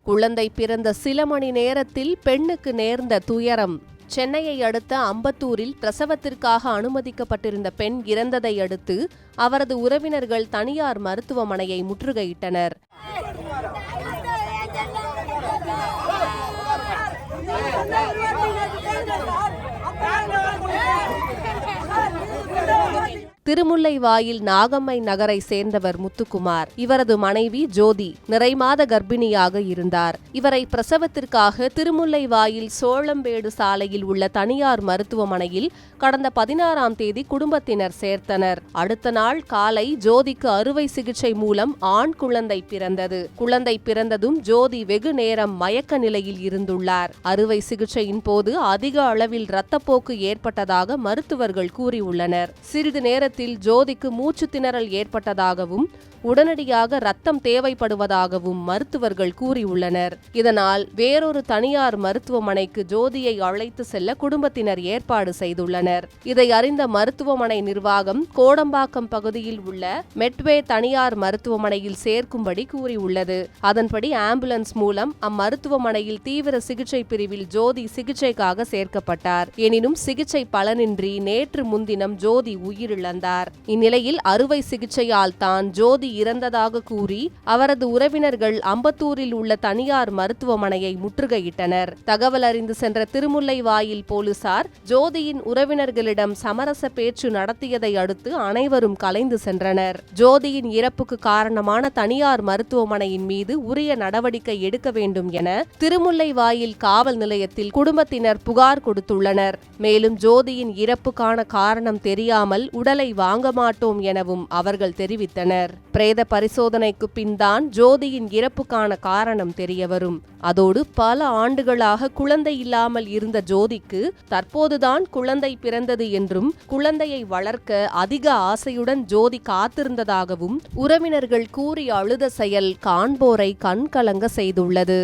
குழந்தை பிறந்த சில மணி நேரத்தில் பெண்ணுக்கு நேர்ந்த துயரம். சென்னையை அடுத்த அம்பத்தூரில் பிரசவத்திற்காக அனுமதிக்கப்பட்டிருந்த பெண் இறந்ததை அடுத்து அவரது உறவினர்கள் தனியார் மருத்துவமனையை முற்றுகையிட்டனர். திருமுல்லைவாயில் நாகம்மை நகரை சேர்ந்தவர் முத்துக்குமார். இவரது மனைவி ஜோதி நிறைமாத கர்ப்பிணியாக இருந்தார். இவரை பிரசவத்திற்காக திருமுல்லைவாயில் சோளம்பேடு சாலையில் உள்ள தனியார் மருத்துவமனையில் கடந்த 16ஆம் தேதி குடும்பத்தினர் சேர்த்தனர். அடுத்த நாள் காலை ஜோதிக்கு அறுவை சிகிச்சை மூலம் ஆண் குழந்தை பிறந்தது. குழந்தை பிறந்ததும் ஜோதி வெகு நேரம் மயக்க நிலையில் இருந்துள்ளார். அறுவை சிகிச்சையின் போது அதிக அளவில் இரத்தப்போக்கு ஏற்பட்டதாக மருத்துவர்கள் கூறியுள்ளனர். சிறிது நேரத்தில் ஜோதிக்கு மூச்சு திணறல் ஏற்பட்டதாகவும் உடனடியாக ரத்தம் தேவைப்படுவதாகவும் மருத்துவர்கள் கூறியுள்ளனர். இதனால் வேறொரு தனியார் மருத்துவமனைக்கு ஜோதியை அழைத்து செல்ல குடும்பத்தினர் ஏற்பாடு செய்துள்ளனர். இதை அறிந்த மருத்துவமனை நிர்வாகம் கோடம்பாக்கம் பகுதியில் உள்ள மெட்வே தனியார் மருத்துவமனையில் சேர்க்கும்படி கூறியுள்ளது. அதன்படி ஆம்புலன்ஸ் மூலம் அம்மருத்துவமனையில் தீவிர சிகிச்சை பிரிவில் ஜோதி சிகிச்சைக்காக சேர்க்கப்பட்டார். எனினும் சிகிச்சை பலனின்றி நேற்று முன்தினம் ஜோதி உயிரிழந்தார். இந்நிலையில் அறுவை சிகிச்சையால் தான் ஜோதி இறந்ததாக கூறி அவரது உறவினர்கள் அம்பத்தூரில் உள்ள தனியார் மருத்துவமனையை முற்றுகையிட்டனர். தகவல் அறிந்து சென்ற திருமுல்லைவாயில் போலீசார் ஜோதியின் உறவினர்களிடம் சமரச பேச்சு நடத்தியதை அடுத்து அனைவரும் கலைந்து சென்றனர். ஜோதியின் இறப்புக்கு காரணமான தனியார் மருத்துவமனையின் மீது உரிய நடவடிக்கை எடுக்க வேண்டும் என திருமுல்லைவாயில் காவல் நிலையத்தில் குடும்பத்தினர் புகார் கொடுத்துள்ளனர். மேலும் ஜோதியின் இறப்புக்கான காரணம் தெரியாமல் உடலை வாங்க மாட்டோம் எனவும் அவர்கள் தெரிவித்தனர். பிரேத பரிசோதனைக்கு பின்தான் ஜோதியின் இறப்புக்கான காரணம் தெரியவரும். அதோடு பல ஆண்டுகளாக குழந்தை இல்லாமல் இருந்த ஜோதிக்கு தற்போதுதான் குழந்தை பிறந்தது என்றும் குழந்தையை வளர்க்க அதிக ஆசையுடன் ஜோதி காத்திருந்ததாகவும் உறவினர்கள் கூறி அழுத செயல் காண்போரை கண்கலங்க செய்துள்ளது.